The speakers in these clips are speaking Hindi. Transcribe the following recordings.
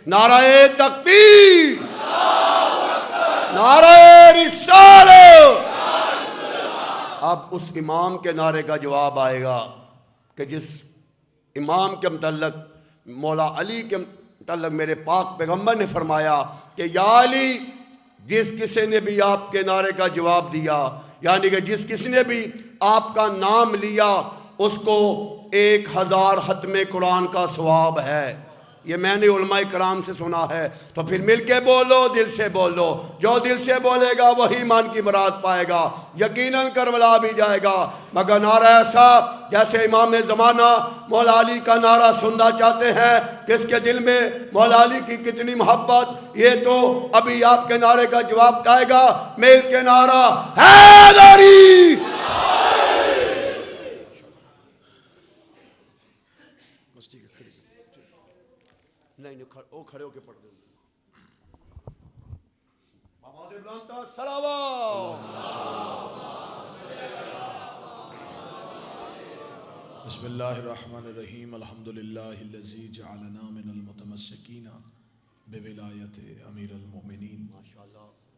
नाराए तकबीर, नाराए रिसालत। अब उस इमाम के नारे का जवाब आएगा कि जिस इमाम के मतलब मौला अली के मतलब मेरे पाक पैगंबर ने फरमाया कि या अली, जिस किसी ने भी आपके नारे का जवाब दिया, यानी कि जिस किसी ने भी आपका नाम लिया, उसको 1000 खत्म कुरान का सवाब है। ये मैंने उलमाए कराम से सुना है। तो फिर मिलके बोलो, दिल से बोलो। जो दिल से बोलेगा वही ईमान की मुराद पाएगा, यकीनन करबला भी जाएगा। मगर नारा ऐसा जैसे इमाम ज़माना मौला अली का नारा सुनना चाहते हैं, किसके दिल में मौला अली की कितनी मोहब्बत, ये तो अभी आपके नारे का जवाब आएगा। मेल के नारा हैदरी। नहीं ओ खड़े होके पढ़ दो। बिस्मिल्लाहिर्रहमानिर्रहीम। अल्हम्दुलिल्लाहिल्लज़ी जअलना मिनल मुतमस्सिकीना बिविलायति अमीरुल मोमिनीन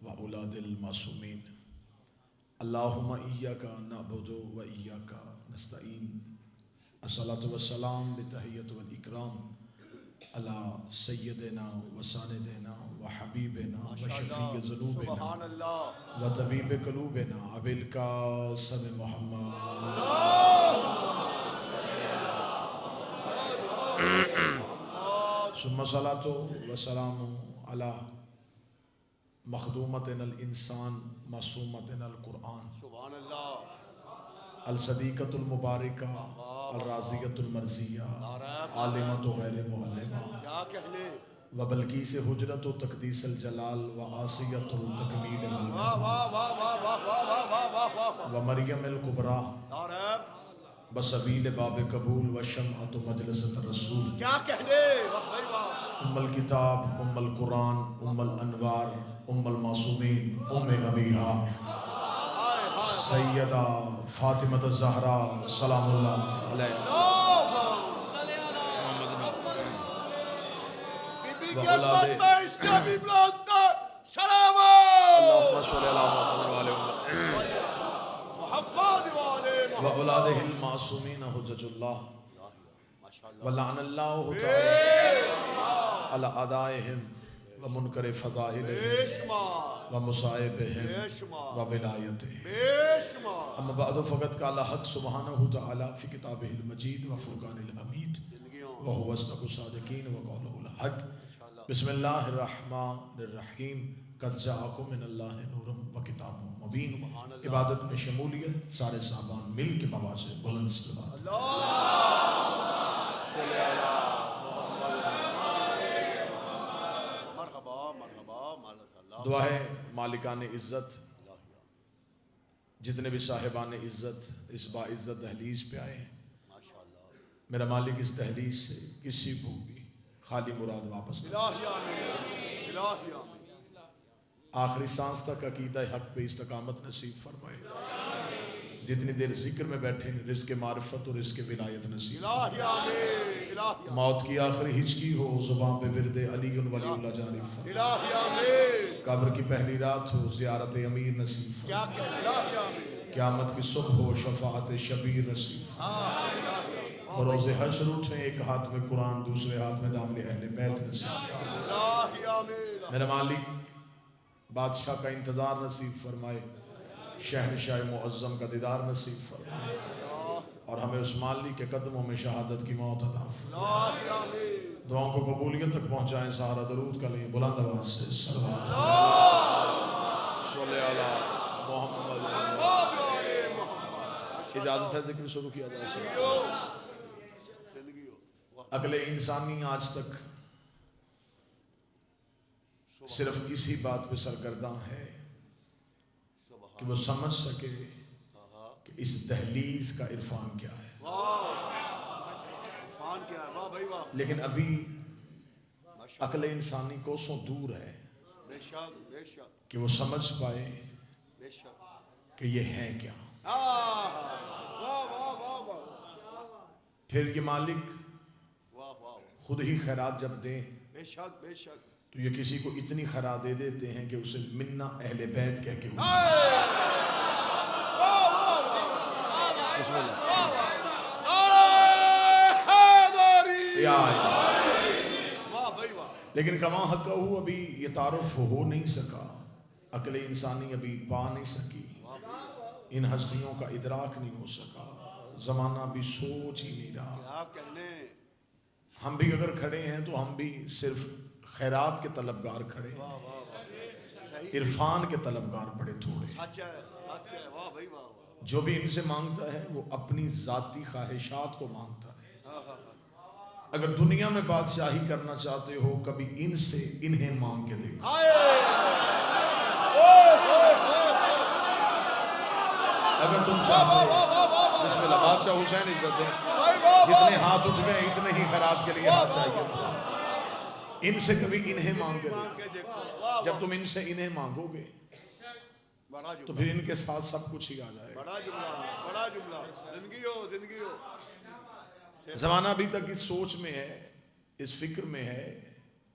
व औलादिल मासूमीन। अल्लाहुम्मा इय्याका नअबुदु व इय्याका नस्तईन। अस्सलातु वस्सलाम बितहिय्यति वल इकराम अला सय्यदिना व सानिदिना व हबीबिना व शफीइ ज़ुनूबिना व तबीब क़ुलूबिना अबिल क़ासिम मुहम्मद। सुम्मा सलातो व सलामु अला मखदूमतिनल इंसान मासूमतिनल कुरान। सुभान अल्लाह। अल सदीक़तुल मुबारका अल राज़ियतुल मर्ज़िया आलिमतु गैर मुअल्लिमा। क्या कहने व बल्कि से हुजरत तक़दीसल जलाल व आसियतुल तकमील व मरियमिल कुबरा बसबील बाब कबूल व शमअतु मजलिसत रसूल। क्या कहने उम्मल किताब उम्मल कुरान उम्मल अनवार उम्मल मासूमीन उम्मे अबीहा सैयदा फातिमा ज़हरा सलामुल्लाह अलैहा। व औलादिहिल मासूमीन हुज्जतुल्लाह व लअनल्लाहु अला अदाइहिम व मुनकर फ़ज़ाइलिहिम व मुसाइबिहिम व विलायतिहिम। अम्मा बअद फ़क़द क़ाला हक़ सुब्हानहु तआला फ़ी किताबिहिल मजीद व फ़ुरक़ानिल हमीद व हुवा अस्दक़ु सादिक़ीन व क़ौलुहुल हक़। बिस्मिल्लाहिर रहमानिर रहीम। क़द जाअकुम मिनल्लाहि नूरुम व किताबुम मुबीन। इबादत में शमूलियत सारे साहबान मिल के बाबा से बुलंद सलावत। दुआ है मालिकान इज़्ज़त, जितने भी साहिबान इज़्ज़त इस बाइज़्ज़त दहलीज पे आए हैं, मेरा मालिक इस दहलीज से किसी को भी खाली मुराद वापस नहीं, आखिरी सांस तक अकीदा हक पे इस्तकामत नसीब फरमाए। जितनी देर जिक्र में बैठे रिज़्क़ मारिफत और रिज़्क़ विलायत नसीब। मौत की आखिरी हिचकी हो ज़ुबान पे विरदे अली वलीउल्लाह जारी फरमाए। कब्र की पहली रात हो ज़ियारत अमीर नसीब फरमाए। क़यामत की सुबह हो शफ़ाअत शबीर नसीब फरमाए। रोज़े हश्र उठे एक हाथ में कुरान दूसरे हाथ में दामन अहले बैत नसीब फरमाए। मेरा मालिक बादशाह का इंतज़ार नसीब फरमाए, शहनशाह मुअज़्ज़म का दीदार नसीब फरमाए और हमें उस मालिक के कदमों में शहादत की मौत अता फरमाए। दुआओं को कबूलियत तक पहुँचाएं। सहारा दरूद का लें बुलंद आवाज़ से सल्लल्लाहु अलैहि मोहम्मद। इजाज़त है जिक्र शुरू किया जा सकता। अगले इंसानी आज तक सिर्फ इसी बात पे सरगर्दां है कि वो समझ सके कि इस दहलीज का इरफान क्या है। लेकिन अभी अकल इंसानी कोसों दूर है कि वो समझ पाए कि ये है क्या। फिर ये मालिक खुद ही खैरात जब दें बेशक बेशक। तो ये किसी को इतनी खरा दे देते हैं कि उसे मिन्ना अहले बैत कह के लेकिन कमा हक अभी ये तारुफ हो नहीं सका, अकल इंसानी अभी पा नहीं सकी, इन हस्तियों का इदराक नहीं हो सका, जमाना भी सोच ही नहीं रहा। क्या कहने, हम भी अगर खड़े हैं तो हम भी सिर्फ खैरात के तलबगार खड़े हैं, इरफान के तलबगार बड़े थोड़े। सच है, सच है, वाह भाई वाह। जो भी इनसे मांगता है वो अपनी जाती ख्वाहिशात को मांगता है। अगर दुनिया में बादशाही करना चाहते हो कभी इनसे इन्हें मांग के देखो। अगर तुम चाहते हो, बिस्मिल्लाह, बादशाह हुसैन इज्जत, जितने हाथ उठ गए इतने ही खैरात के लिए हाथ चाहिए थे। इनसे कभी इन्हें मांग के देखो। जब तुम इनसे इन्हें मांगोगे तो फिर इनके साथ सब कुछ ही आ जाएगा। बड़ा जुमला, बड़ा जुमला। जिंदगी हो, जिंदगी हो। जमाना अभी तक इस सोच में है, इस फिक्र में है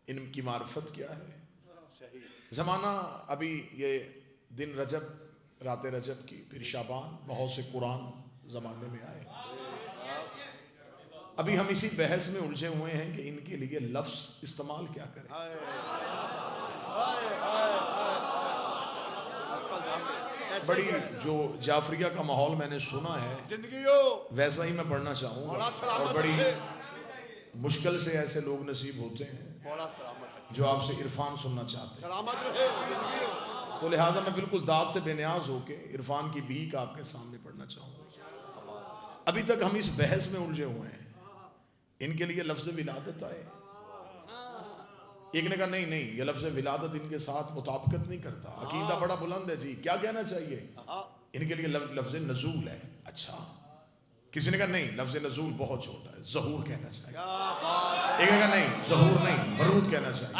इनकी मार्फत क्या है। जमाना अभी ये दिन रजब, रात रजब की, फिर शाबान, बहुत से कुरान जमाने में आए। अभी हम इसी बहस में उलझे हुए हैं कि इनके लिए लफ्ज इस्तेमाल क्या करें। बड़ी जो जाफरिया का माहौल मैंने सुना है, जिंदगी हो, वैसा ही मैं पढ़ना चाहूँगा। और बड़ी मुश्किल से ऐसे लोग नसीब होते हैं जो आपसे इरफान सुनना चाहते हैं। सलामत रहे, जिंदगी हो। तो लिहाजा मैं बिल्कुल दाद से बेनियाज होके इरफान की भीख आपके सामने पढ़ना चाहूँगा। अभी तक हम इस बहस में उलझे हुए हैं, इनके लिए लफ्ज़ विलादत आए, एक ने कहा नहीं नहीं ये लफ्ज़ विलादत इनके साथ मुताबिकत नहीं करता, अकीदा बड़ा बुलंद है जी, क्या कहना चाहिए। इनके लिए लफ्ज़ नज़ूल है। अच्छा, किसी ने कहा नहीं लफ्ज़ नज़ूल बहुत छोटा है, ज़हूर कहना चाहिए। एक ने कहा नहीं ज़हूर नहीं, वरूद कहना चाहिए।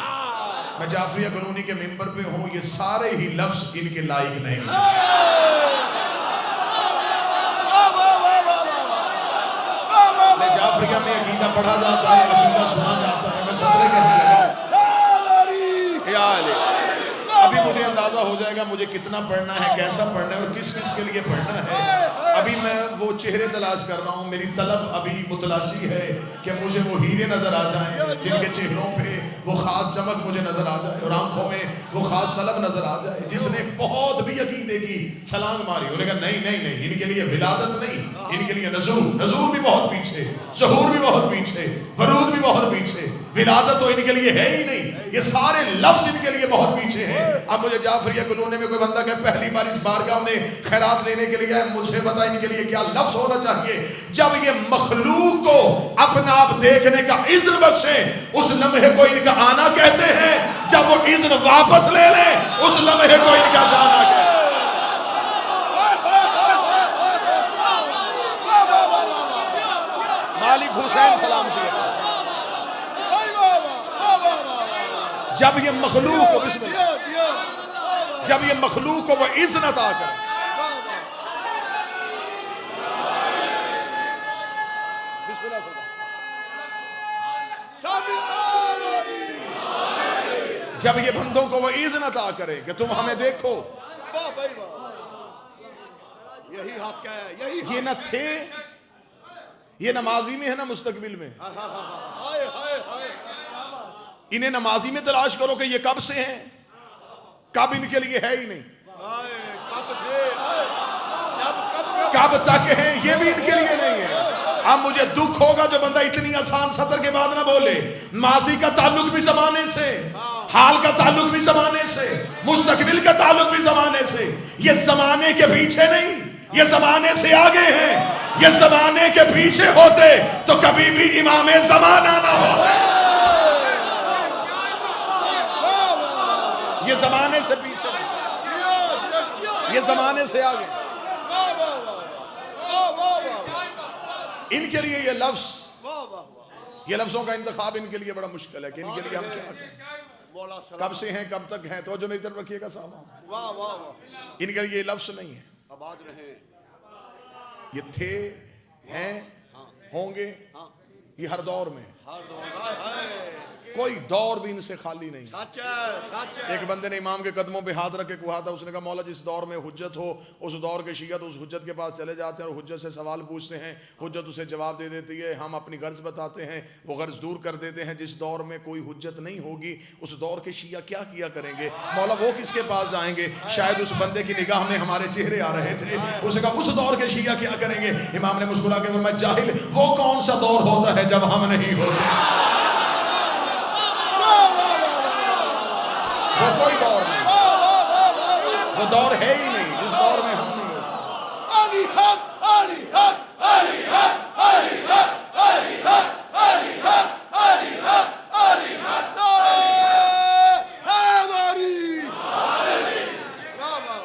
मैं जाफरिया कॉलोनी के मेंबर पे हूँ, ये सारे ही लफ्ज़ इनके लायक नहीं। जाफरिया में अकीदा पढ़ा जाता है, अकीदा सुना जाता है, मैं सतरे कहने लगा। अभी मुझे अंदाजा हो जाएगा मुझे कितना पढ़ना है, कैसा पढ़ना है और किस किस के लिए पढ़ना है। अभी मैं वो चेहरे तलाश कर रहा हूँ, मेरी तलब अभी मुतलासी है कि मुझे वो हीरे नजर आ जाएं जिनके चेहरों पे वो खास चमक मुझे नजर आ जाए और आंखों में वो खास तलब नजर आ जाए। जिसने बहुत भी अकीदे की छलांग मारी उन्हें कहा नहीं नहीं नहीं, इनके लिए विलादत नहीं, इनके लिए नज़ूर, नज़ूर भी बहुत पीछे, ज़हूर भी बहुत पीछे, वरूद भी बहुत पीछे, विलादत तो इनके लिए है ही नहीं। ये सारे लफ्ज इनके लिए बहुत पीछे हैं। अब मुझे जाफरिया कॉलोनी में कोई बंदा कहे पहली बार इस बारगाह में खैरात लेने के लिए आए, मुझे बता इनके लिए क्या लफ्ज होना चाहिए। जब ये मखलूक को अपना आप देखने का इज़्न बख्शे उस लम्हे को इनका आना कहते हैं, जब वो इज़्न वापस ले ले उस लम्हे को इनका जाना कहते हैं। मालिक हुसैन सलाम किया। जब ये मखलूक को, जब ये मखलूक को वो इज़्न अता करे, जब ये बंदों को वो इज़्न अता करे कि तुम हमें देखो, यही हक है, यही ये न थे, ये नमाजी में है ना मुस्तकबिल में। इन्हें नमाजी में तलाश करो कि ये कब से हैं, कब इनके लिए है ही नहीं, कब तक है ये भी इनके लिए नहीं है। अब मुझे दुख होगा जो बंदा इतनी आसान सतर के बाद ना बोले। माजी का ताल्लुक भी जमाने से, हाल का ताल्लुक भी जमाने से, मुस्तकबिल का ताल्लुक भी जमाने से। ये जमाने के पीछे नहीं, ये जमाने से आगे हैं। ये जमाने के पीछे होते तो कभी भी इमामे जमाना ना होते। ये जमाने से पीछे नहीं, ये जमाने से आगे। इनके लिए ये लफ्ज, ये लफ्जों का इंतखाब इनके लिए बड़ा मुश्किल है कि इनके लिए हम क्या कहें, कब से हैं, कब तक हैं। तो जो मेरी तरफ रखिएगा साहब, इनके लिए ये लफ्ज नहीं है। आबाद रहे, ये थे, हैं, होंगे, ये हर दौर में। हर दौर, हाय हाय, कोई दौर भी इनसे खाली नहीं। सच है, सच है। एक बंदे ने इमाम के कदमों पे हाथ रख के कहा था, उसने कहा मौला जिस दौर में हुज्जत हो, उस दौर के शिया तो उस हुज्जत के पास चले जाते हैं और हुज्जत से सवाल पूछते हैं, हुज्जत उसे जवाब दे देती है, हम अपनी गर्ज बताते हैं, वो गर्ज दूर कर देते हैं। जिस दौर में कोई हुज्जत नहीं होगी उस दौर के शिया क्या किया करेंगे? मौला वो किसके पास जाएंगे? शायद उस बंदे की निगाह में हमारे चेहरे आ रहे थे। उसने कहा उस दौर के शिया क्या करेंगे? इमाम ने मुस्कुरा के फरमाया, जाहिल, वो कौन सा दौर होता है जब हम नहीं होते? वो कोई दौर नहीं, वो दौर है ही नहीं जिस दौर में हम नहीं होते। अली हक, अली हक, अली हक, अली हक, अली हक, अली हक, अली हक, अली हक, हैदरी। वाह वाह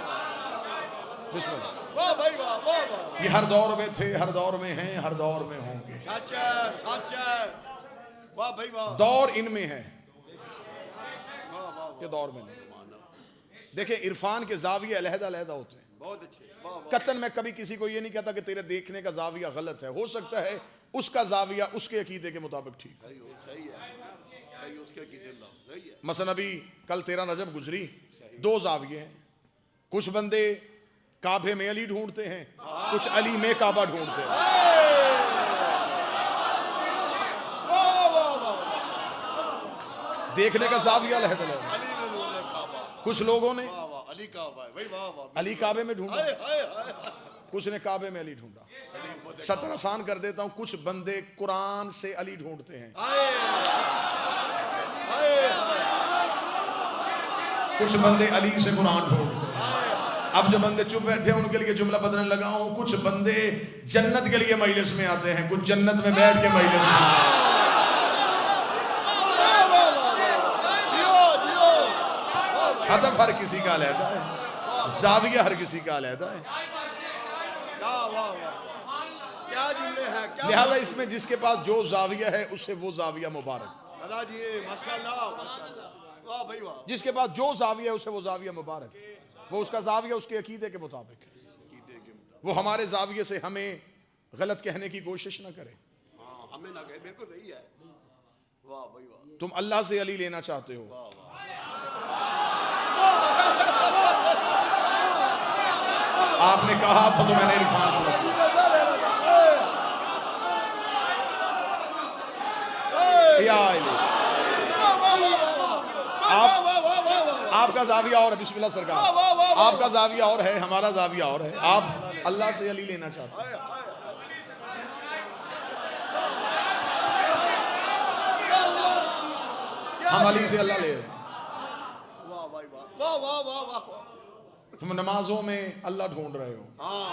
बिस्मिल्लाह। वाह भाई वाह, वाह वाह। ये हर दौर में थे, हर दौर में हैं, हर दौर में होंगे। सच है, सच है। वाह भाई वाह। दौर इनमें है, ये दौर में नहीं। देखिए इरफान के जाविया अलहदा अलहदा होते हैं। बहुत अच्छे। वाह वाह। कतन मैं कभी किसी को ये नहीं कहता कि तेरे देखने का जाविया गलत है। हो सकता है उसका जाविया उसके अकीदे के मुताबिक ठीक है। सही है, सही, उसके अकीदे में सही है। मसलन अभी कल 13 रजब गुजरी, 2 जाविये हैं। कुछ बंदे काबे में अली ढूंढते हैं, कुछ अली में काबा ढूंढते हैं। देखने का जाविया अलहदा अलहदा। अली ने ढूंढा काबा। कुछ लोगों ने वाह वाह, अली काबा है भाई, वाह वाह। अली काबे में ढूंढा, हाय हाय हाय। कुछ ने काबे में अली ढूंढा। सतर आसान कर देता हूं, कुछ बंदे कुरान से अली ढूंढते हैं, हाय हाय हाय। कुछ बंदे अली से कुरान ढूंढते हैं। अब जो बंदे चुप बैठे हैं उनके लिए जुमला बदलने लगा हूं। कुछ बंदे जन्नत के लिए मजलिस में आते हैं, कुछ जन्नत में बैठ के मजलिस में। हदफ हर किसी का अलहदा है, जाविया हर किसी का अलहदा है। क्या जुमले हैं, क्या लिहाजा इसमें जिसके पास जो जाविया है उससे वो जाविया मुबारक। दादा जी माशाल्लाह माशाल्लाह, वाह भाई वाह। जिसके पास जो जाविया है उसे वो जाविया मुबारक। वो उसका जाविया उसके अकीदे के मुताबिक है। वो हमारे जाविये से हमें गलत कहने की कोशिश ना करे। हाँ, हमें ना कहे, बिल्कुल सही है। वाह भाई वाह। तुम अल्लाह से अली लेना चाहते हो, आपने कहा था तो मैंने इरफान सुना। आपका जाविया और है, बिस्मिल्लाह सरकार, आपका जाविया और है, हमारा जाविया और है। आप अल्लाह से अली लेना चाहते हैं। हम अली से अल्लाह ले रहे हैं। वाह भाई वाह, वाह वाह वाह वाह। तुम नमाजों में अल्लाह ढूंढ रहे हो, हाँ,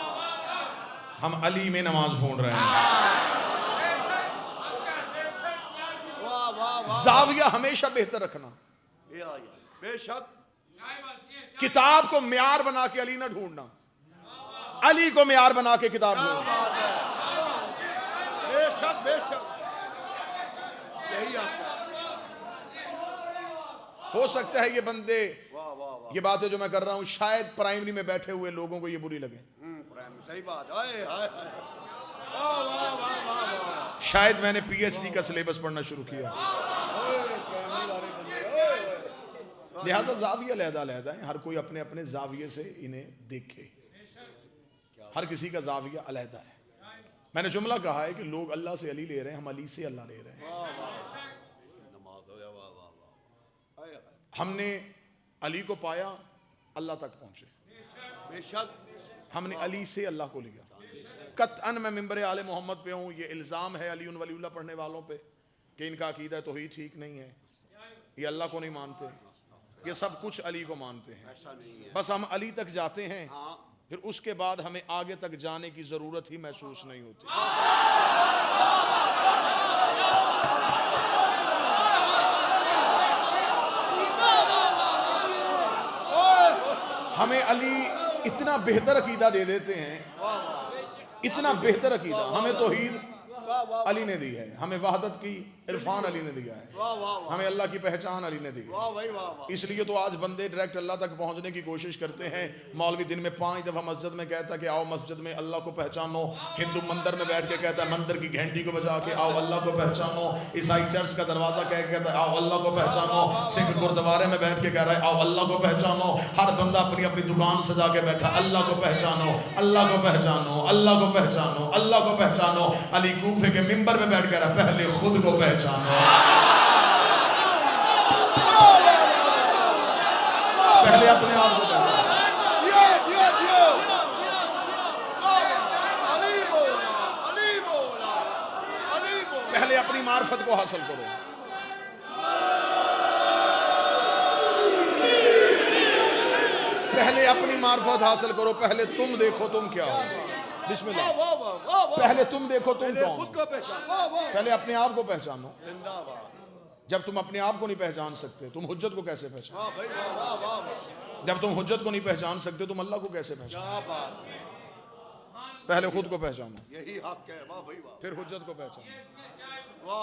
हम अली में नमाज ढूंढ रहे हैं। वाह वाह वाह। जाविया हमेशा बेहतर रखना। बेशक किताब को म्यार बना के अली ना ढूंढना, अली को म्यार बना के किताब ढूंढना। बेशक बेशक, यही आपका। हो सकता है ये बंदे, वाह वाह वाह। ये बातें जो मैं कर रहा हूं शायद प्राइमरी में बैठे हुए लोगों को ये बुरी लगे, सही बात। हाय हाय हाय। वाह वाह वाह वाह वाह। शायद मैंने पीएचडी का सिलेबस पढ़ना शुरू किया। लिहाजा जाविया अलहदा अलहदा है, हर कोई अपने अपने जाविये से इन्हें देखे। हर किसी का जाविया अलहदा है। मैंने जुमला कहा है कि लोग अल्लाह से अली ले रहे हैं, हम अली से अल्लाह ले रहे हैं। हमने अली को पाया, अल्लाह तक पहुंचे। बेशक हमने अली से अल्लाह को लिया। कतअन मैं मिंबर आले मोहम्मद पे हूँ। ये इल्ज़ाम है अली वलीउल्लाह पढ़ने वालों पे कि इनका अकीदा तो ही ठीक नहीं है, ये अल्लाह को नहीं मानते, ये सब कुछ अली को मानते हैं। ऐसा नहीं है। बस हम अली तक जाते हैं, हाँ, फिर उसके बाद हमें आगे तक जाने की ज़रूरत ही महसूस नहीं होती। हमें अली इतना बेहतर अकीदा दे देते हैं, इतना बेहतर अकीदा हमें तौहीद अली ने दी है, हमें वहदत की इरफान अली ने दिया है, वाह वाह वाह हमें अल्लाह की पहचान अली ने दी है। वाह भाई वाह वाह। इसलिए तो आज बंदे डायरेक्ट अल्लाह तक पहुंचने की कोशिश करते हैं। मौलवी दिन में 5 दफा मस्जिद में कहता है कि आओ मस्जिद में अल्लाह को पहचानो। हिंदू मंदिर में बैठ के कहता है मंदिर की घंटी को बजा के आओ अल्लाह को पहचानो। ईसाई चर्च का दरवाजा कह के कहता है आओ अल्लाह को पहचानो। सिख गुरुद्वारे में बैठ के कह रहा है आओ अल्लाह को पहचानो। हर बंदा अपनी अपनी दुकान सजा के बैठा, अल्लाह को पहचानो, अल्लाह को पहचानो, अल्लाह को पहचानो, अल्लाह को पहचानो। अली कूफे के मिंबर में बैठ कर पहले खुद को पहचानो, पहले अपने आप को पहचानो। पहले अपनी मार्फत को हासिल करो। पहले अपनी मार्फत हासिल करो। पहले तुम देखो तुम क्या हो। बिस्मिल्लाह। पहले तुम देखो तुम कौन हो। खुद को पहचानो, पहले अपने आप को पहचानो। जब तुम अपने आप को नहीं पहचान सकते तुम हुज्जत को कैसे पहचानो। जब तुम हुज्जत को नहीं पहचान सकते तुम अल्लाह को कैसे पहचानो। पहले खुद को पहचानो, यही हक है। वाह भाई वाह। फिर हुज्जत को पहचानो,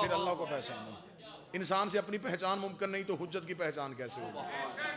फिर अल्लाह को पहचानो। इंसान से अपनी पहचान मुमकिन नहीं तो हुज्जत की पहचान कैसे होगी।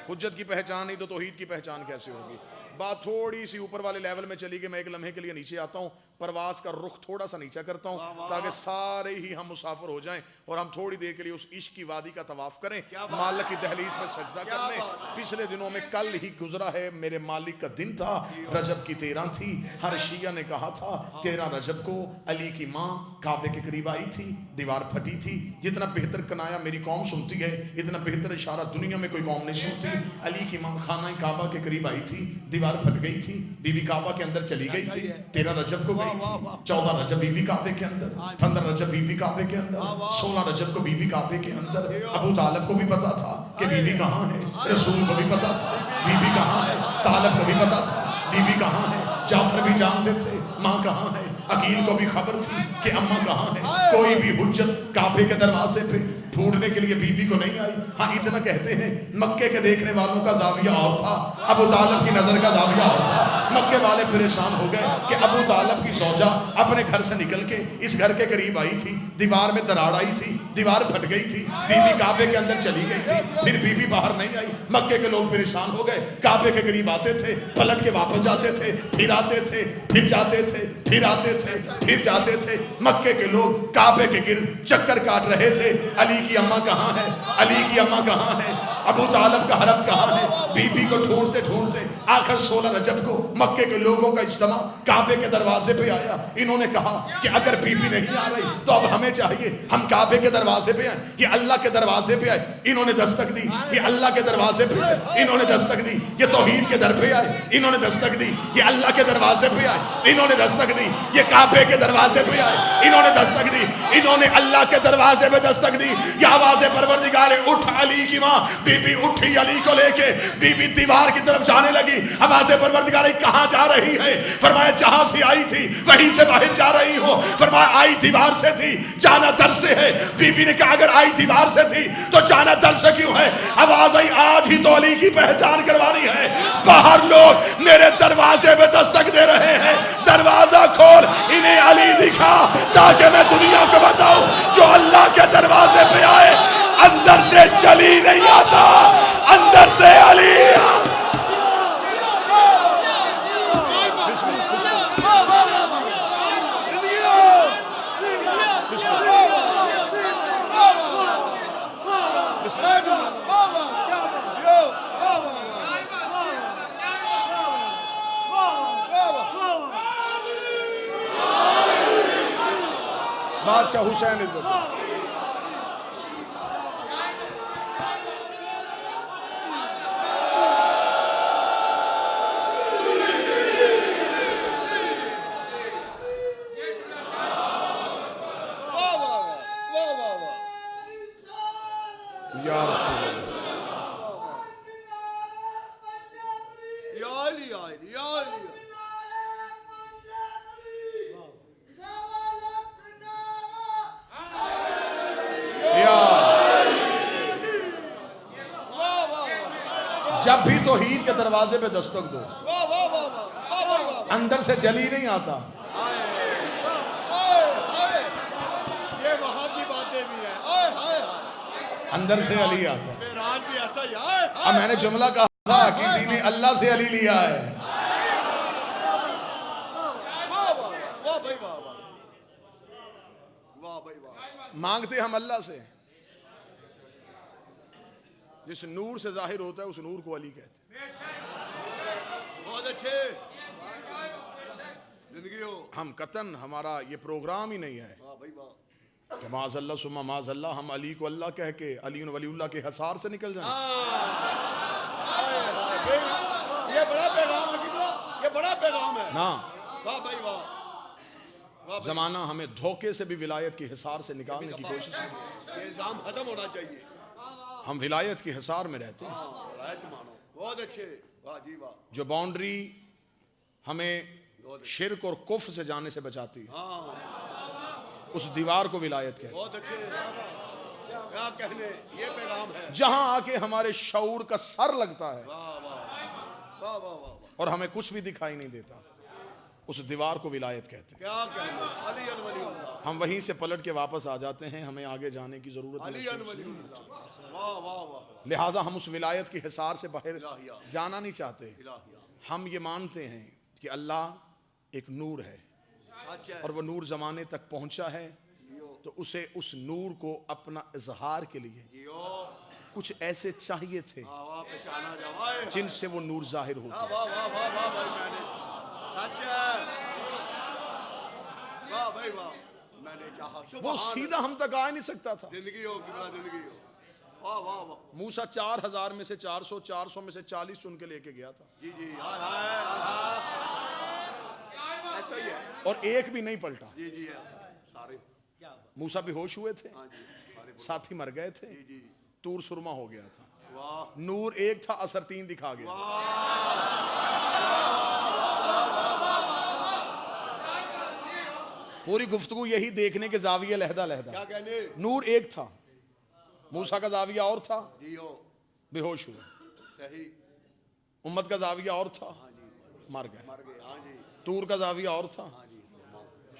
हुज्जत की पहचान नहीं तो तौहीद की पहचान कैसे होगी। बात थोड़ी सी ऊपर वाले लेवल में चली गई। मैं एक लम्हे के लिए नीचे आता हूँ, परवास का रुख थोड़ा सा नीचा करता हूँ ताकि सारे ही हम मुसाफिर हो जाएं और हम थोड़ी देर के लिए उस इश्क की वादी का तवाफ करें, मालिक की दहलीज पर सजदा कर लें। पिछले दिनों में कल ही गुजरा है मेरे मालिक का दिन था, रजब की 13 थी। हर शिया ने कहा था 13 रजब को अली की माँ काबे के करीब आई थी, दीवार फटी थी। जितना बेहतर कनाया मेरी कौम सुनती है इतना बेहतर इशारा दुनिया में कोई कौम नहीं सुनती। अली की माँ खाना काबा के करीब आई थी, दीवार फट गई थी, बीबी काबा के अंदर चली गई थी। 13 रजब को गई थी, 14 रजब बीबी काबे के अंदर, 15 रजब बीबी काबे के अंदर, 16 रजब को बीबी काबे के अंदर। अबू तालिब को भी पता था कि बीबी कहाँ है, रसूल को भी पता था बीबी कहाँ है, तालिब को भी पता था बीबी कहाँ है, जाफर भी जानते थे माँ कहाँ है, अकील को भी खबर थी कि अम्मा कहाँ है। कोई भी हुज्जत काबे के दरवाजे पे ढूंढने के लिए बीबी को नहीं आई। हाँ इतना कहते हैं मक्के के देखने वालों का जाविया और था, अबू तालिब की नजर का जाविया और था। मक्के वाले परेशान हो गए कि अबू तालिब की सौजा अपने घर से निकल के इस घर के करीब आई थी, दीवार में दरार आई थी, दीवार फट गई थी, बीबी काबे के अंदर चली गई थी, फिर बीबी बाहर नहीं आई। मक्के के लोग परेशान हो गए, काबे के करीब आते थे, पलट के वापस जाते थे, फिर आते थे, फिर जाते थे, फिर आते थे, फिर जाते थे। मक्के के लोग काबे के गिर्द चक्कर काट रहे थे, अली की अम्मा कहाँ है, अली की अम्मा कहाँ है, अबू तालिब का हरम कहाँ है। बीबी को ढूंढते ढूंढते आखिर 16 रजब को मक्के के लोगों का इज्तिमा काबे के दरवाजे पे आया। इन्होंने कहा कि अगर बीबी नहीं आ रही तो अब हमें चाहिए हम काबे के दरवाजे पे आए, ये अल्लाह के दरवाजे पे आए। इन्होंने दस्तक दी, ये अल्लाह के दरवाजे पे आए। इन्होंने दस्तक दी, ये तौहीद के दर पे आए। इन्होंने दस्तक दी, ये अल्लाह के दरवाजे पे आए। इन्होंने दस्तक दी, ये काबे के दरवाजे पे आए। इन्होंने दस्तक दी, इन्होंने अल्लाह के दरवाजे पे दस्तक दी। ये आवाज़ परवरदिगार उठ अली की माँ, बीबी उठी अली को लेके, बीबी दीवार की तरफ जाने लगी। आवाज़ परवरदिगार कहाँ जा रही है? फरमाया जहां से आई थी वहीं से बाहर जा रही हो। फरमाया आई दीवार से थी, जाना दर से है। बीबी ने कहा अगर आई दीवार से थी तो जाना दर से क्यों है? आवाज आई आज ही तो अली की पहचान करवानी है। बाहर लोग मेरे दरवाजे पे दस्तक दे रहे हैं, दरवाजा खोल, इन्हें अली दिखा ताकि मैं दुनिया को बताऊं जो अल्लाह के दरवाजे पे आए अंदर से जली नहीं आता, अंदर से अली। बादशाह हुसैन इज्जत जब भी तौहीद के दरवाजे पे दस्तक दो अंदर से जली नहीं आता। ये वहां की बातें भी है। अंदर से अली आता है। मेराज भी ऐसा ही है। अब मैंने जुमला कहा था किसी ने अल्लाह से अली लिया है। वाह वाह वाह भाई वाह वाह वाह भाई वाह। मांगते हम अल्लाह से, जिस नूर से जाहिर होता है उस नूर को अली कहते हैं। बहुत अच्छे जिंदगी हो। हम कतन हमारा ये प्रोग्राम ही नहीं है वाह भाई वाह। कि माज़अल्लाह सुम्मा माज़अल्लाह हम अली को अल्लाह कह के अली वलीउल्लाह के हसार से निकल जाएं। ये बड़ा पैगाम है किबला, ये बड़ा पैगाम है ना, वाह भाई वाह। जमाना हमें धोखे से भी विलायत की हिसार से निकालने की कोशिश करे। ये इल्जाम खत्म होना चाहिए। हम विलायत की हिसार में रहते हैं। रायत मानो बहुत अच्छे वाह जी वाह। जो बाउंड्री हमें शिरक और कुफ्र से जाने से बचाती है हाँ उस दीवार को विलायत कहते हैं। बहुत अच्छे क्या कहने, ये पैगाम है। जहां आके हमारे शऊर का सर लगता है वाह वाह वाह वाह वाह। और हमें कुछ भी दिखाई नहीं देता, उस दीवार को विलायत कहते हैं। क्या कहने, अली अन वलीउल्लाह। हम वहीं से पलट के वापस आ जाते हैं, हमें आगे जाने की जरूरत अली नहीं। अन वलीउल्लाह। वाह वाह वाह। लिहाजा हम उस विलायत की हिसार से बाहर इलाहिया जाना नहीं चाहते। इलाहिया हम ये मानते हैं कि अल्लाह एक नूर है सच है। और वह नूर जमाने तक पहुंचा है, तो उसे उस नूर को अपना इजहार के लिए जियो कुछ ऐसे चाहिए थे वाह वाह पहचाना जाए। जिनसे वो नूर जाहिर होता। वाह वाह वाह वाह वाह भाई मैंने सच है। वाह भाई वाह मैंने चाहा वो सीधा हम तक आ नहीं सकता था। जिंदगी हो किबला जिंदगी हो। वाह वाह वाह। मूसा 4000 में से 400 में से 40 चुन के लेके गया था जी जी हाय हाय हाय। ऐसा ही है। और एक भी नहीं पलटा। जी जी है सारे। मूसा बेहोश हुए थे, हाँ जी सारे। साथी मर गए थे, जी जी तूर सुरमा हो गया था। वाह नूर एक था, असर 3 दिखा गया। पूरी गुफ्तगू यही देखने के जाविये लहदा लहदा। क्या कहने नूर एक था, मूसा का जाविया और था, जियो बेहोश हुए। सही। उम्मत का जाविया और था, हाँ जी मर गए। मर गए। हाँ जी तूर का जाविया और था, हाँ जी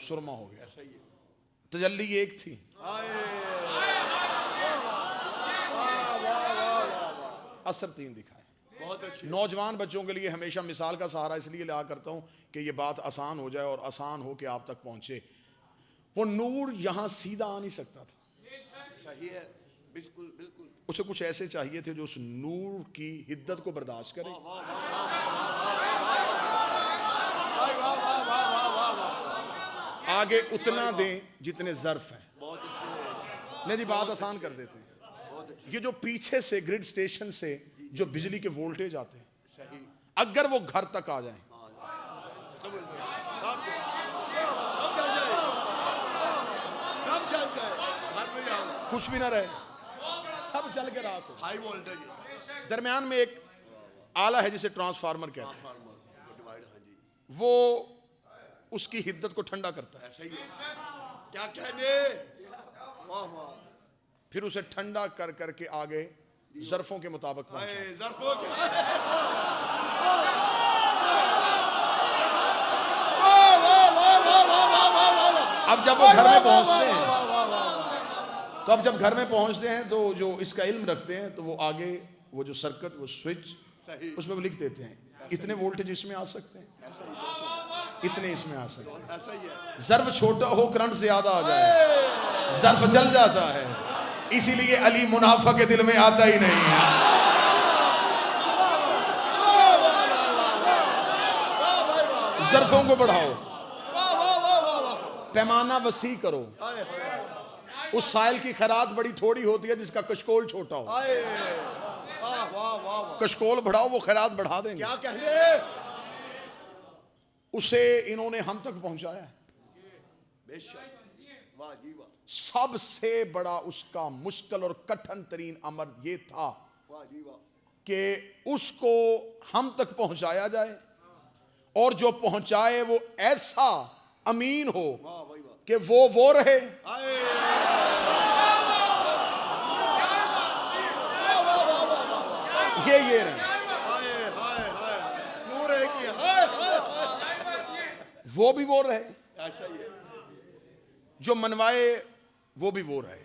सुरमा हो गया। ऐसा ही है। तजल्ली एक थी, हाय असर 3 दिखाए। बहुत अच्छी। नौजवान बच्चों के लिए हमेशा मिसाल का सहारा इसलिए लिया करता हूं कि ये बात आसान हो जाए और आसान हो के आप तक पहुंचे। वो नूर यहां सीधा आ नहीं सकता था, सही है बिल्कुल बिल्कुल। उसे कुछ ऐसे चाहिए थे जो उस नूर की हिद्दत को बर्दाश्त करे। वाह वाह वाह वाह वाह वाह। आगे उतना दें जितने जर्फ हैं। बहुत अच्छे नहीं जी, बात आसान कर देते हैं। बहुत अच्छे। ये जो पीछे से ग्रिड स्टेशन से जो बिजली के वोल्टेज आते हैं, सही। अगर वो घर तक आ जाएं, सब जल जाए, सब जल जाए, घर में जाओ कुछ भी ना रहे, सब जल के राख हो। हाई वोल्टेज दरमियान में एक आला है जिसे ट्रांसफार्मर कहते हैं, ट्रांसफार्मर डिवाइड। हाँ जी वो उसकी हिद्दत को ठंडा करता है, ऐसा ही है। क्या कहने वाह वाह। फिर उसे ठंडा कर करके आगे जरफों के मुताबिक पहुंचाता है। ज़र्फ़ों के अब जब वो घर में पहुंचते हैं, तो अब जब घर में पहुंचते हैं तो जो इसका इल्म रखते हैं तो वो आगे वो जो सर्किट वो स्विच सही। उसमें वो लिख देते हैं इतने वोल्टेज इसमें आ सकते हैं, इतने इसमें आ सकते हैं। ऐसा ही है। जर्फ छोटा हो करंट ज्यादा आ जाए, जर्फ जल जाता है। इसीलिए अली मुनाफा के दिल में आता ही नहीं है। जर्फों को बढ़ाओ, पैमाना वसी करो। उस साइल की खैरात बड़ी थोड़ी होती है जिसका कशकोल छोटा हो। वाह वाह वाह वाह। कशकोल बढ़ाओ, वो खैरात बढ़ा देंगे। क्या कहने उसे इन्होंने हम तक पहुंचाया है। बेशक वाह जी वाह। सबसे बड़ा उसका मुश्किल और कठिन तरीन अमर यह था वाह जी वाह। कि उसको हम तक पहुंचाया जाए और जो पहुंचाए वो ऐसा अमीन हो वाह भाई वाह। कि वो रहे, ये रहे। नूर है कि वो भी वो रहे, ऐसा ही है। जो मनवाए वो भी वो रहे।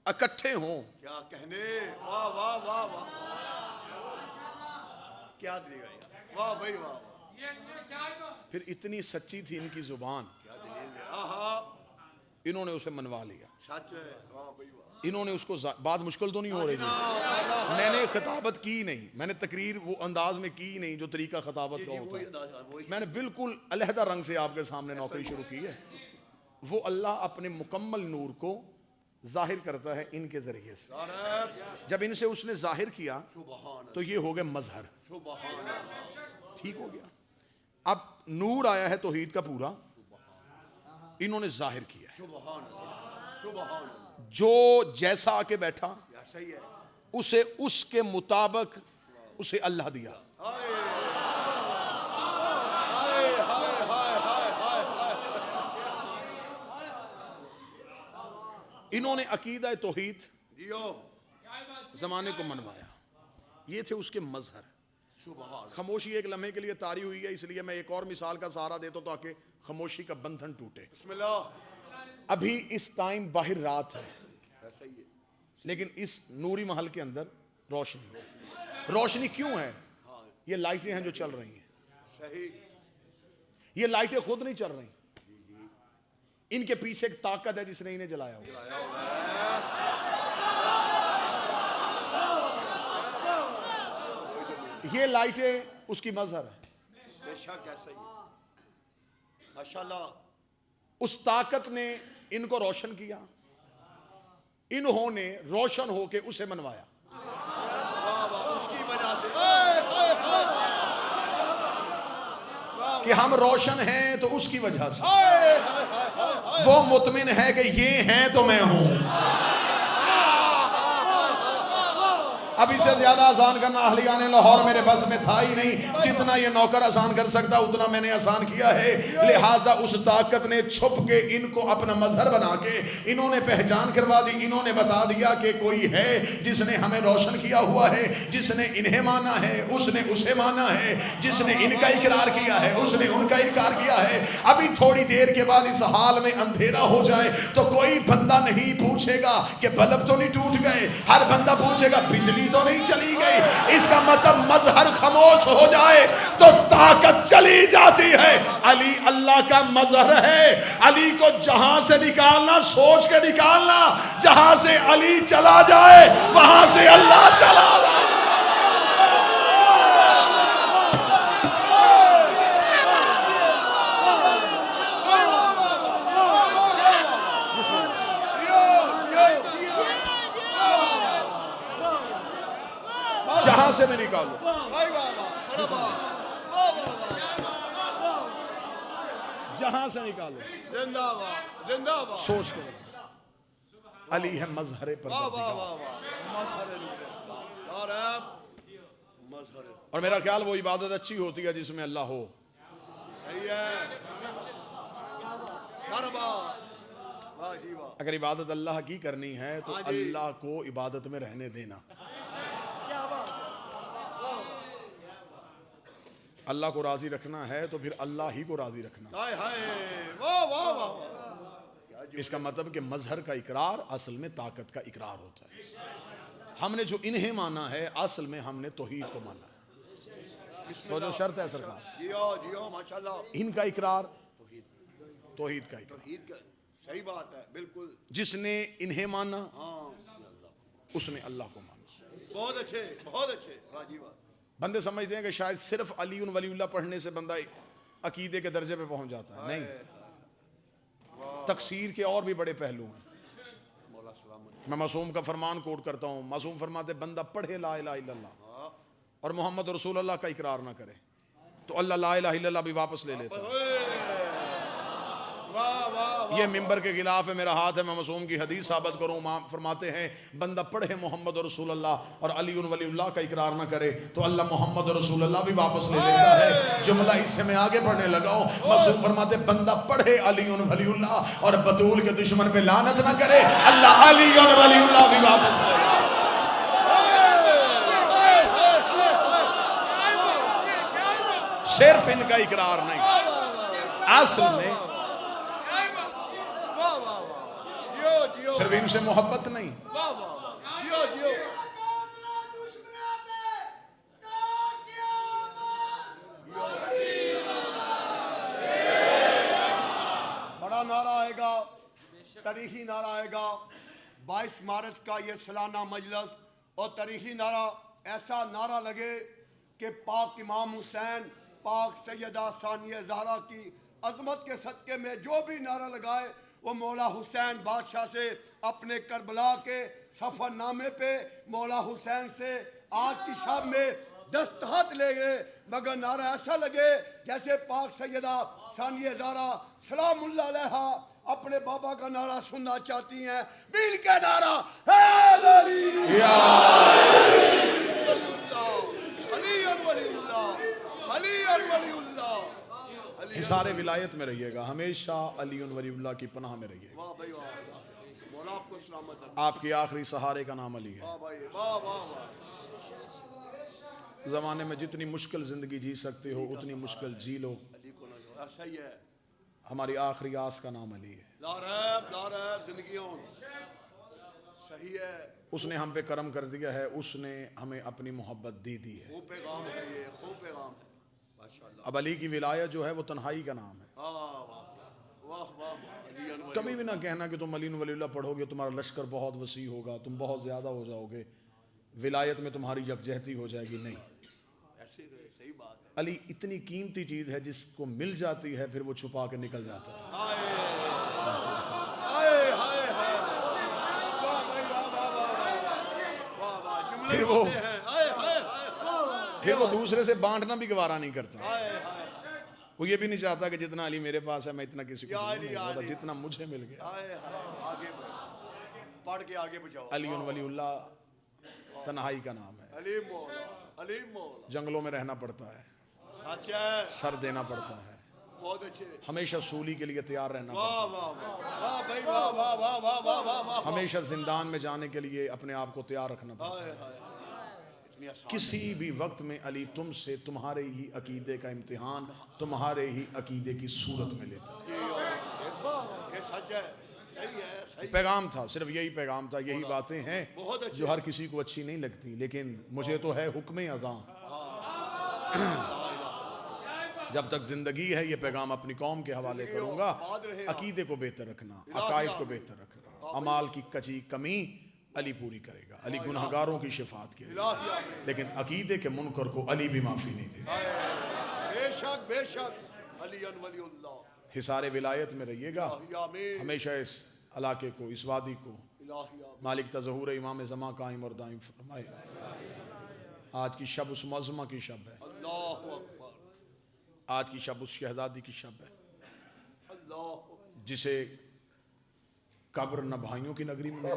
इकट्ठे हों। क्या कहने, वाह वाह वाह वाह, क्या दलील है यार, वाह भाई वाह वाह, फिर इतनी सच्ची थी इनकी जुबान, क्या दलील है, आहा इन्होंने उसे मनवा लिया। सच है, वाह भाई वाह। इन्होंने उसको बात मुश्किल तो नहीं हो रही थी, मैंने खिताबत की नहीं, मैंने तकरीर वो अंदाज में की नहीं जो तरीका खिताबत का होता है, मैंने बिल्कुल अलहदा रंग से आपके सामने नौकरी शुरू की है। वो अल्लाह अपने मुकम्मल नूर को जाहिर करता है इनके जरिए से। जब इनसे उसने जाहिर किया तो ये हो गए मजहर, ठीक हो गया। अब नूर आया है तौहीद का पूरा, इन्होंने जाहिर किया है। जो जैसा आके बैठा उसे उसके मुताबिक उसे अल्लाह दिया। इन्होंने अकीदा तौहीद जमाने को मनवाया, ये थे उसके मजहर। खामोशी एक लम्हे के लिए तारी हुई है, इसलिए मैं एक और मिसाल का सहारा देता हूं ताकि खामोशी का बंधन टूटे। अभी इस टाइम बाहर रात है, लेकिन इस नूरी महल के अंदर रोशनी। रोशनी क्यों है? ये लाइटें हैं जो चल रही हैं। ये लाइटें खुद नहीं चल रही, इनके पीछे एक ताकत है जिसने इन्हें जलाया हुआ। ये लाइटें उसकी मजहर है। बेशक ऐसा ही, माशाल्लाह। उस ताकत ने इनको रोशन किया, इन्होंने रोशन होके उसे मनवाया। उसकी वजह से कि हम रोशन हैं तो उसकी वजह से, वो मुतमिन है कि ये हैं तो मैं हूं। अब इससे ज्यादा आसान करना अहलियाने लाहौर मेरे बस में था ही नहीं। जितना ये नौकर आसान कर सकता उतना मैंने आसान किया है। लिहाजा उस ताकत ने छुप के इनको अपना मजहर बना के इन्होंने पहचान करवा दी। इन्होंने बता दिया कि कोई है जिसने हमें रोशन किया हुआ है, जिसने इन्हें माना है उसने उसे माना है, जिसने इनका इकरार किया है उसने उनका इनकार किया है। अभी थोड़ी देर के बाद इस हाल में अंधेरा हो जाए तो कोई बंदा नहीं पूछेगा कि बल्ब तो नहीं टूट गए, हर बंदा पूछेगा बिजली तो नहीं चली गई। इसका मतलब मजहर खामोश हो जाए तो ताकत चली जाती है। अली अल्लाह का मजहर है। अली को जहां से निकालना सोच के निकालना, जहां से अली चला जाए वहां से अल्लाह चला जाए। जहां से भी निकालो, जहां से निकालो, जिंदाबाद जिंदाबाद। सोच के अली है मजहर पर। और मेरा ख्याल वो इबादत अच्छी होती है जिसमें अल्लाह हो। सही है। अगर इबादत अल्लाह की करनी है तो अल्लाह को इबादत में रहने देना। अल्लाह को राजी रखना है तो फिर अल्लाह ही को राजी रखना। इसका मतलब कि मजहर का इकरार असल में ताकत का इकरार होता है। हमने जो इन्हें माना है असल में हमने तौहीद को माना है। तो जो शर्त है सरकार, जियो जियो माशाल्लाह, इनका इकरार तौहीद का इकरार। सही बात है, बिल्कुल। जिसने इन्हें माना उसने अल्लाह को माना। बहुत अच्छे, बहुत अच्छे। बंदे समझते हैं कि शायद सिर्फ अली उन वलीउल्लाह पढ़ने से बंदा अकीदे के दर्जे पे पहुंच जाता है। नहीं, तकसीर के और भी बड़े पहलू हैं। मैं मासूम का फरमान कोट करता हूँ। मासूम फरमाते बंदा पढ़े ला इलाहा इल्लल्लाह और मोहम्मद रसूल अल्लाह का इकरार ना करे तो अल्लाह ला इलाहा इल्लल्लाह भी वापस ले लेता है। ये मिंबर के खिलाफ है, मेरा हाथ है, मैं मासूम की हदीस साबित करूं। फरमाते हैं बंदा पढ़े मोहम्मद रसूल अल्लाह और अली वलीउल्लाह का इकरार ना करे तो अल्लाह मोहम्मद रसूल अल्लाह भी वापस ले लेता है। जुमला इससे मैं आगे पढ़ने लगा हूं। मासूम फरमाते बंदा पढ़े अली वलीउल्लाह और बतूल के दुश्मन पे लानत ना करे, अल्लाह अली वलीउल्लाह भी वापस ले। सिर्फ इनका इकरार नहीं, असल में सिर्फ इनसे मोहब्बत नहीं, तारीखी नारा आएगा 22 मार्च का ये सालाना मजलिस, और तारीखी नारा ऐसा नारा लगे कि पाक इमाम हुसैन, पाक सैयदा सानिया ज़हरा की अजमत के सदक़े में जो भी नारा लगाए वो मौला हुसैन बादशाह से अपने करबला के सफ़रनामे पे मौला हुसैन से आज की शाम में दस्तखत ले गए, मगर नारा ऐसा लगे जैसे पाक सैयदा सानिया ज़हरा सलामुल्लाह अलैहा अपने बाबा का नारा सुनना चाहती हैं। मिल के नारा हैदरी या अली वलीउल्लाह, अली वलीउल्लाह, अली सारे विलायत में रहिएगा, हमेशा अली वलीउल्लाह की पनाह में रहिएगा। वाह भाई वाह, मौला आपको सलामत रखे। आपके आखिरी सहारे का नाम अली है। वाह भाई वाह वाह वाह। ज़माने में जितनी मुश्किल ज़िंदगी जी सकते हो उतनी मुश्किल जी लो। अली को ना जो ऐसा ही है। हमारी आखिरी आस का नाम अली है। लारैब जिंदगी सही है। उसने हम पे करम कर दिया है, उसने हमें अपनी मोहब्बत दे दी है। खूब पैगाम है ये, खूब पैगाम है माशाल्लाह। अब अली की विलायत जो है वो तन्हाई का नाम है। वाह वाह वाह वाह। कभी भी ना कहना कि तुम अली वलीउल्लाह पढ़ोगे तुम्हारा लश्कर बहुत वसी होगा, तुम बहुत ज़्यादा हो जाओगे, विलायत में तुम्हारी यकजहती हो जाएगी। नहीं, ऐसे सही बात है। अली इतनी कीमती चीज़ है जिसको मिल जाती है फिर वो छुपा के निकल जाता है। हाय हाय हाय हाय, वाह भाई वाह वाह वाह वाह, जुमले फिर वो- होते हैं। हाय हाय हाय, फिर वो दूसरे से बांटना भी गवारा नहीं करता। हाय हाय वो ये भी नहीं चाहता कि जितना अली मेरे पास है मैं इतना किसी को या दूं। अली, नहीं, या वो तो अली। जितना मुझे मिल गया। हाय हाय, आगे पढ़ के आगे बचाओ। अली वलीउल्लाह तन्हाई का नाम है। अली मौला, अली मौला, जंगलों में रहना पड़ता है, सच है, सर देना पड़ता है, बहुत अच्छे। हमेशा सूली के लिए तैयार रहना वाह पड़ता वाह वाह वाह भाई वाह वाह वाह वाह वाह वाह वाह। है, हमेशा जिंदान में जाने के लिए अपने आप को तैयार रखना पड़ता है। हाय हाय, इतनी आसान। किसी भी वक्त में अली तुमसे तुम्हारे ही अकीदे का इम्तिहान तुम्हारे ही अकीदे की सूरत में लेता है। ये सच है, सही है, सही है। पैगाम था, सिर्फ यही पैगाम था। यही बातें हैं बहुत अच्छी। जो हर किसी को अच्छी नहीं लगती, लेकिन मुझे तो है हुक्म अज़ां। जब तक जिंदगी है ये पैगाम अपनी कौम के हवाले करूंगा। अकीदे को बेहतर रखना, अकायद को बेहतर रखना, अमाल की कची कमी अली पूरी करेगा। अली गुनहगारों की शिफात के लिए, लेकिन अकीदे के मुनकर को अली भी माफी नहीं देता। बेशक बेशक, अली वलीउल्लाह। हिसारे विलायत में रहिएगा, आमीन। हमेशा इस इलाके को, इस वादी को इलाही आमीन। मालिक तज़हूर इमाम ज़मा कायम और दाइम फरमाए। आज की शब उस मौज़मा की शब है, अल्लाहु अकबर, आज की शब उस शहजादी की शब है अल्लाहु अकबर। जिसे कब्र न भाइयों की नगरी में मिली,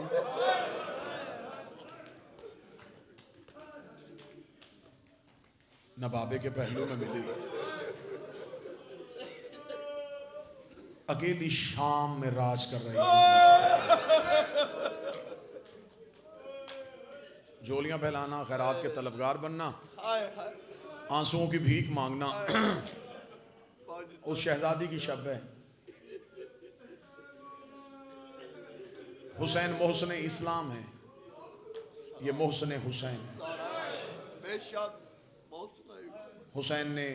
न बाबे के पहलू में मिली, अकेली शाम में राज कर रही है। जोलियां फैलाना, खैरात के तलबगार बनना, हाय हाय, आंसुओं की भीख मांगना, उस शहजादी की शब है। हुसैन मोहसिन इस्लाम है, ये मोहसिन हुसैन है। बेशक, बहुत सुनाई। हुसैन ने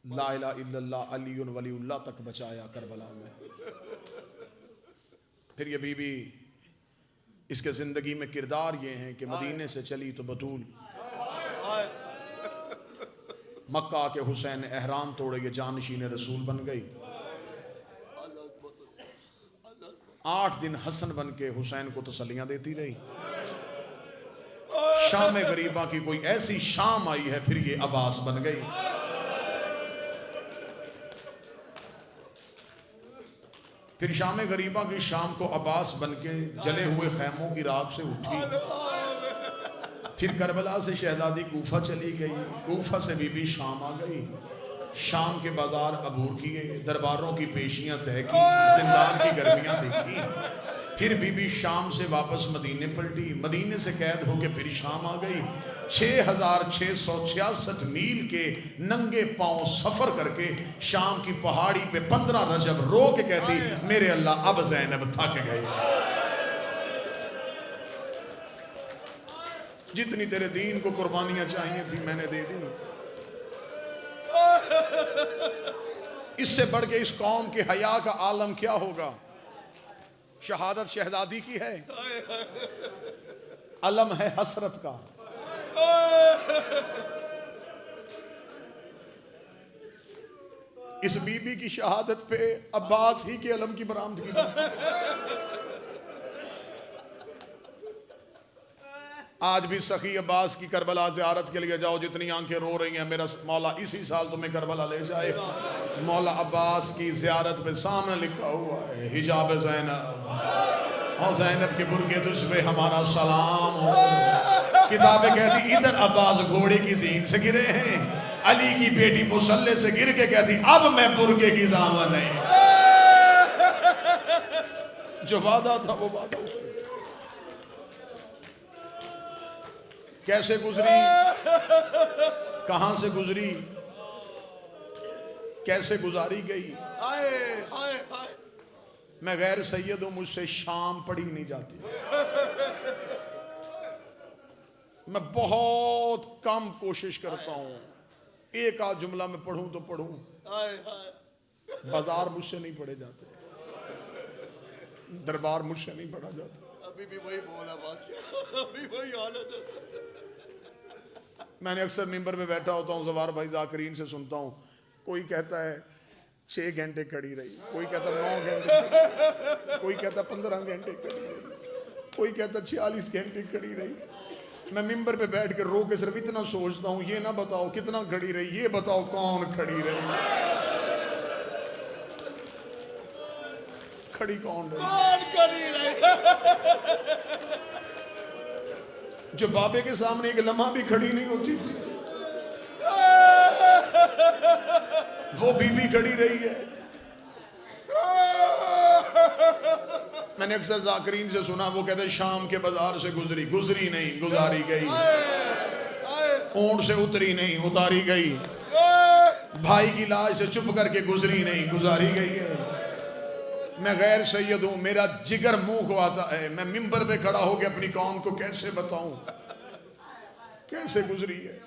ला इलाहा इल्लल्लाह अली वलीउल्लाह तक बचाया करबला में। फिर ये बीबी, इसके जिंदगी में किरदार ये हैं कि मदीने से चली तो बतूल, मक्का के हुसैन एहराम तोड़े ये जानशीन रसूल बन गई। 8 दिन हसन बन के हुसैन को तसल्लियां देती रही। शाम गरीबा की कोई ऐसी शाम आई है, फिर ये अब्बास बन गई। फिर शाम गरीबा की शाम को अब्बास बन के जले हुए खैमों की राख से उठी। फिर करबला से शहजादी कूफा चली गई, कूफा से बीबी शाम आ गई। शाम के बाजार अबूर किए, दरबारों की पेशियां तय की, जिंदान की गर्मियां देखी। फिर बीबी शाम से वापस मदीने पलटी, मदीने से कैद होके फिर शाम आ गई। 6666 मील के नंगे पांव सफर करके शाम की पहाड़ी पे 15 रजब रो के कहती, मेरे अल्लाह अब ज़ैनब थक गई। जितनी तेरे दीन को कुर्बानियां चाहिए थी मैंने दे दी। इससे बढ़ के इस कौम के हया का आलम क्या होगा? शहादत शहजादी की है, अलम है हसरत का। इस बीबी की शहादत पे अब्बास ही के अलम की बरामदगी बनती है। आज भी सखी अब्बास की करबला ज़ियारत के लिए जाओ, जितनी आंखें रो रही हैं, मेरा मौला इसी साल तुम्हें करबला ले जाए। मौला अब्बास की ज़ियारत पे सामने लिखा हुआ है, हिजाब ज़ैनब और ज़ैनब के बुर्के तुझ पे हमारा सलाम हो। किताबें कहती इधर अब्बास घोड़े की ज़ीन से गिरे हैं, अली की बेटी मुसल्ले से गिर के कहती अब मैं बुर्के की दामन नहीं। जो वादा था वो वादा हुआ। कैसे गुजरी, कहां से गुजरी, कैसे गुजारी गई? हाय हाय हाय। मैं गैर सैयद हूं, मुझसे शाम पढ़ी नहीं जाती। मैं बहुत कम कोशिश करता हूं, एक आध जुमला में पढ़ूं तो पढ़ूं। हाय हाय। बाजार मुझसे नहीं पढ़े जाते, दरबार मुझसे नहीं पढ़ा जाता। अभी भी वही बोला बात, अभी वही हालत है। मैंने अक्सर मिंबर पे बैठा होता हूँ, ज़वार भाई ज़ाकिरीन से सुनता हूँ, कोई कहता है 6 घंटे खड़ी रही, कोई कहता 9 घंटे, कोई कहता 15 घंटे खड़ी रही, कोई कहता 46 घंटे खड़ी रही। मैं मिंबर पे बैठ के रो के सिर्फ इतना सोचता हूँ, ये ना बताओ कितना खड़ी रही, ये बताओ कौन खड़ी रही, खड़ी कौन रही, कौन खड़ी रही? जो बाबे के सामने एक लम्हा भी खड़ी नहीं होती थी, वो बीबी खड़ी रही है। मैंने अक्सर ज़ाकिरीन से सुना, वो कहते शाम के बाजार से गुजरी, गुजरी नहीं गुजारी गई, ऊंट से उतरी नहीं उतारी गई, भाई की लाश से चुप करके गुजरी नहीं गुजारी गई है। मैं गैर सैयद हूं, मेरा जिगर मुंह को आता है, मैं मिंबर पे खड़ा होकर अपनी कौम को कैसे बताऊं कैसे गुजरी है।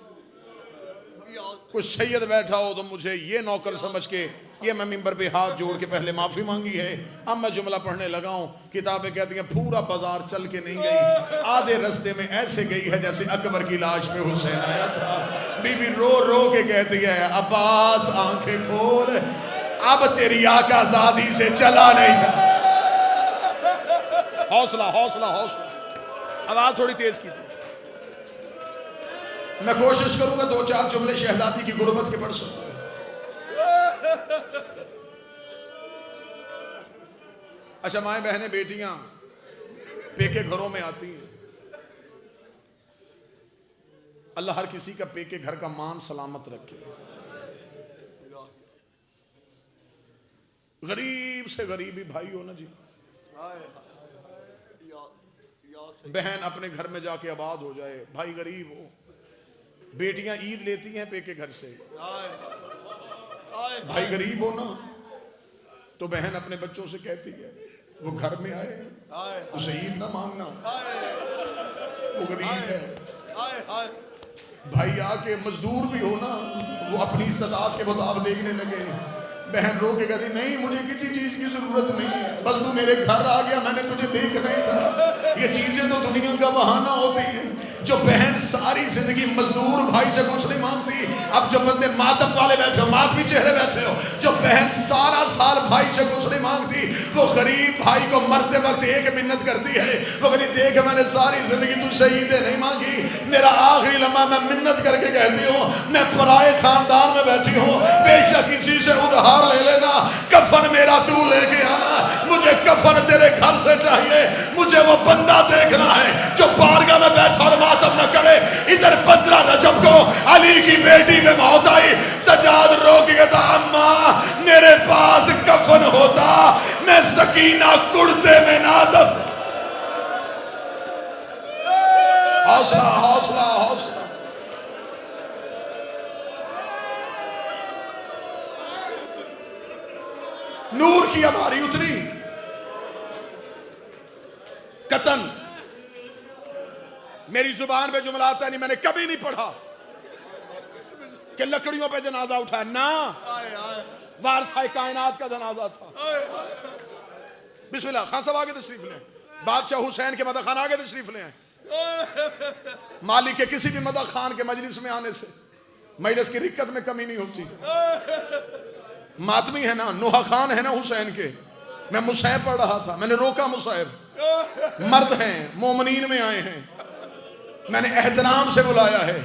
कोई सैयद बैठा हो तो मुझे ये नौकर समझ के, ये मैं मिंबर पे हाथ जोड़ के पहले माफी मांगी है, अब मैं जुमला पढ़ने लगा हूं। किताबें कहती हैं पूरा बाजार चल के नहीं गई, आधे रास्ते में ऐसे गई है जैसे अकबर की लाश पे हुसैन आया था। बीबी रो रो के कहती है अब्बास आंखें खोल, अब तेरी आकाज़ादी से चला नहीं था। हौसला हौसला हौसला, आवाज थोड़ी तेज कीजिए। मैं कोशिश करूंगा 2-4 जुमले शहजादी की गुर्बत के पढ़ सकूं। अच्छा, माएं बहनें बेटियां पेके घरों में आती हैं, अल्लाह हर किसी का पेके घर का मान सलामत रखे। गरीब से गरीब ही भाई हो ना जी, बहन अपने घर में जाके आबाद हो जाए, भाई गरीब हो। बेटियां ईद लेती हैं पेके घर से, भाई गरीब हो ना तो बहन अपने बच्चों से कहती है वो घर में आए उसे ईद ना मांगना, वो गरीब है। भाई आके मजदूर भी हो ना, वो अपनी इस्तेताअत के मुताबिक देखने लगे, बहन रो के कहती नहीं मुझे किसी चीज की जरूरत नहीं है, बस तू मेरे घर आ गया, मैंने तुझे देखना ही था। ये चीजें तो दुनिया का बहाना होती है। जो बहन सारी जिंदगी मजदूर भाई से कुछ नहीं मांगती, अब जो बंदे मातम वाले बैठे हो, मातमी चेहरे बैठे हो, जो बहन सारा साल भाई से कुछ नहीं मांगती, वो गरीब भाई को मरते वक्त एक मिन्नत करती है, वो कहती देख मैंने सारी जिंदगी तुझसे ईदें नहीं मांगी, मेरा आखिरी लम्हा मैं मिन्नत करके कहती हूँ मैं पराए खानदान में बैठी हूँ, बेशक किसी से उधार ले लेना, कफन मेरा तू लेके आना, मुझे कफन तेरे घर से चाहिए, मुझे वो बंदा देखना है जो बारगाह में बैठा और मातम न करे। इधर 15 रजब को अली की बेटी में मौत आई, सजाद रो के कहता अम्मा मेरे पास कफन होता मैं सकीना कुर्ते में ना दब। हौसला हौसला हौसला। नूर की हमारी उतरी कतन, मेरी जुबान पे जुमला आता नहीं, मैंने कभी नहीं पढ़ा कि लकड़ियों पे जनाजा उठाया ना, वारसाए कायनात का जनाजा था। बिस्मिल्लाह, खान साहब आगे तशरीफ लें। बादशाह हुसैन के मदह खान आगे तशरीफ लें। मालिक के किसी भी मदह खान के मजलिस में आने से मजलिस की रिक्कत में कमी नहीं होती। मातमी है ना, नोहा खान है ना हुसैन के। मैं मुसैब पढ़ रहा था, मैंने रोका मुसैब, मर्द हैं, मोमनीन में आए हैं, मैंने एहतराम से बुलाया है।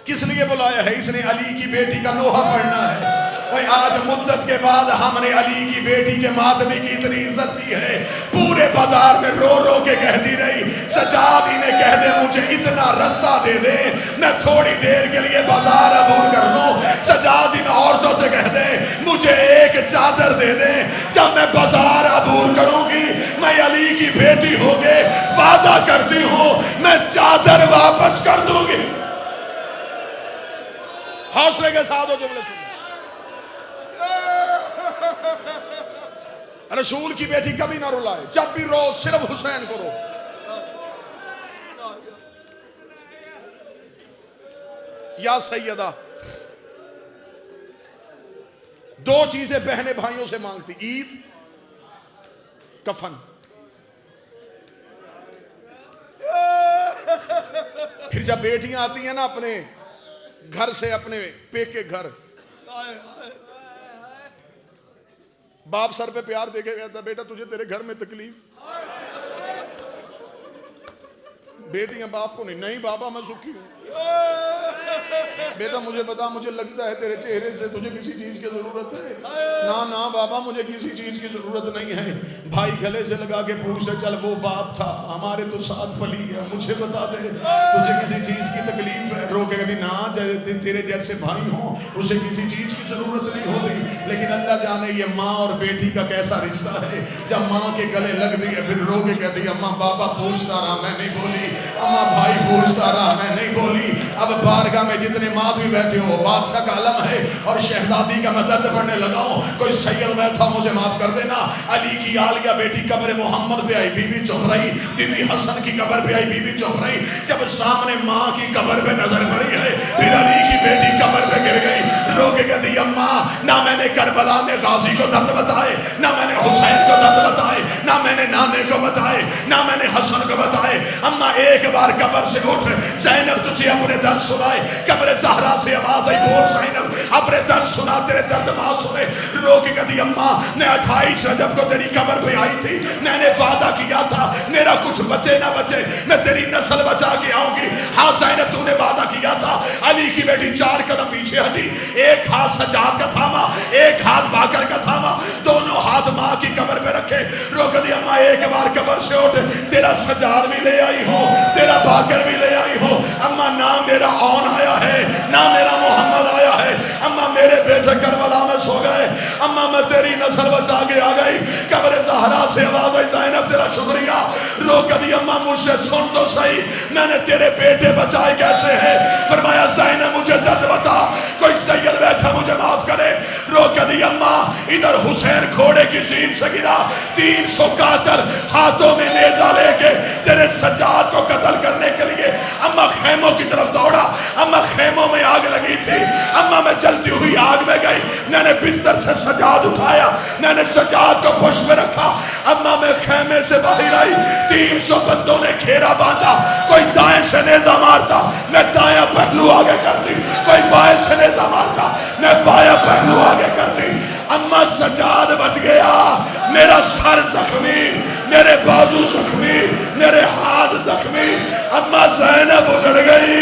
किस लिए बुलाया है? इसने अली की बेटी का नोहा पढ़ना है। भाई आज मुद्दत के बाद हमने अली की बेटी के मातमी की इतनी इज्जत की है, पूरे बाजार में रो रो के कहती रही, सजाद इन्हें कह दे मुझे इतना रास्ता दे दे, मैं थोड़ी देर के लिए बाजार अबूर कर लूं। सजाद इन औरतों से कह दे मुझे एक चादर दे दे, जब मैं बाजार अबूर करूंगी मैं अली की बेटी होके वादा करती हूं मैं चादर वापस कर दूंगी। हौसले के साथ हो जुमले सुनो। रसूल की बेटी कभी ना रुलाए, जब भी रो सिर्फ हुसैन को रो। या सैयदा, दो चीजें बहने भाइयों से मांगती, ईद, कफन। फिर जब बेटियां आती हैं ना अपने घर से, अपने पेके घर, बाप सर पे प्यार देके कहता बेटा तुझे तेरे घर में तकलीफ। बेटियां बाप को नहीं, नहीं बाबा मैं सुखी हूं। बेटा मुझे बता, मुझे लगता है तेरे चेहरे से तुझे किसी चीज की जरूरत है। ना ना बाबा मुझे किसी चीज की जरूरत नहीं है। भाई गले से लगा के पूछे, चल वो बाप था हमारे तो साथ पली गया, मुझे बता दे तुझे किसी चीज की तकलीफ है? रो के कहती ना, तेरे जैसे भाई हो उसे किसी चीज की जरूरत नहीं होती। लेकिन अल्लाह जाने ये माँ और बेटी का कैसा रिश्ता है। जब माँ के गले लग दी है फिर रो के कहती अम्मा बाबा पूछता रहा मैं नहीं बोली, अम्मा भाई पूछता रहा मैं नहीं बोली। अब बारगाह में जितने माधवी बैठे हो, बादशाह का आलम है और शहजादी का मैं दर्द पढ़ने लगा हूं, कोई सैयद बैठा मुझे माफ कर देना। अली की आलिया बेटी कब्र मोहम्मद पे आई, बीबी चुप रही। बीबी हसन की कब्र पे आई, बीबी चुप रही। जब सामने माँ की कब्र पे नजर पड़ी है फिर अली की बेटी कब्र पे गिर गई, रो के कहती अम्मा ना मैंने करबला में गाजी को दर्द बताए, ना मैंने हुसैन को दर्द बताए, ना मैंने नाने को बताए, ना मैंने हसन को बताए। अम्मा एक बार कब्र से उठ, ज़ैनब तुझे अपने दर्द सुनाए। कब्र ज़हरा से आवाज आई, बोल ज़ैनब अपने दर्द सुना, तेरे दर्द मां सुने। रो के कहती अम्मा मैं 28 रजब को तेरी कब्र पे आई थी, मैंने वादा किया था मेरा कुछ बचे ना बचे मैं तेरी नस्ल बचा के आऊंगी। हाँ ज़ैनब तूने वादा किया था। अली की बेटी 4 कदम पीछे हटी, एक हाथ सजाद का थामा, एक हाथ बाकर का थामा, दोनों हाथ माँ की कब्र पे रखे। रो के कहती अम्मा एक बार कब्र से उठ, तेरा सजाद भी ले आई हो, तेरा बाकर भी ले आई हो। अम्मा ना मेरा औन आया है ना मेरा मोहम्मद आया है। अम्मा मेरे बेटे करबला में सो गए, अम्मा मैं तेरी नस्ल बचा के आ गई। कब्र ज़हरा से आवाज आई ज़ैनब तेरा शुक्रिया। रो के दी अम्मा मुझसे सुन तो सही, मैंने तेरे बेटे बचाए कैसे हैं? फरमाया ज़ैनब मुझे दर्द बता, कोई सैयद बैठा मुझे माफ करे। रो के दी अम्मा इधर हुसैन घोड़े की जीन से गिरा, 300 कातर हाथों में नेजा लेके तेरे सज्जाद को कत्ल करने के लिए अम्मा खेमों की तरफ दौड़ा। अम्मा खेमों में आग लगी थी, अम्मा मैं जलती हुई आग में गई, मैंने बिस्तर से सजाद उठाया, मैंने सजाद को पुश में रखा। अम्मा मैं खेमे से बाहर आई, 300 बंदों ने घेरा बांधा, कोई दाएं से नेजा मारता मैं दाया पहलू आगे करती, कोई बाएं से नेजा मारता मैं बाया पहलू आगे करती। अम्मा सजाद बच गया, मेरा सर जख्मी, मेरे बाजू जख्मी, मेरे हाथ जख्मी। अम्मा ज़ैनब उजड़ गई,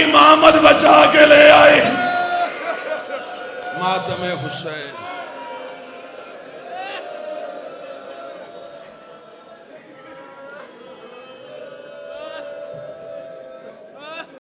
इमामत बचा के ले आई। मातम हुसैन।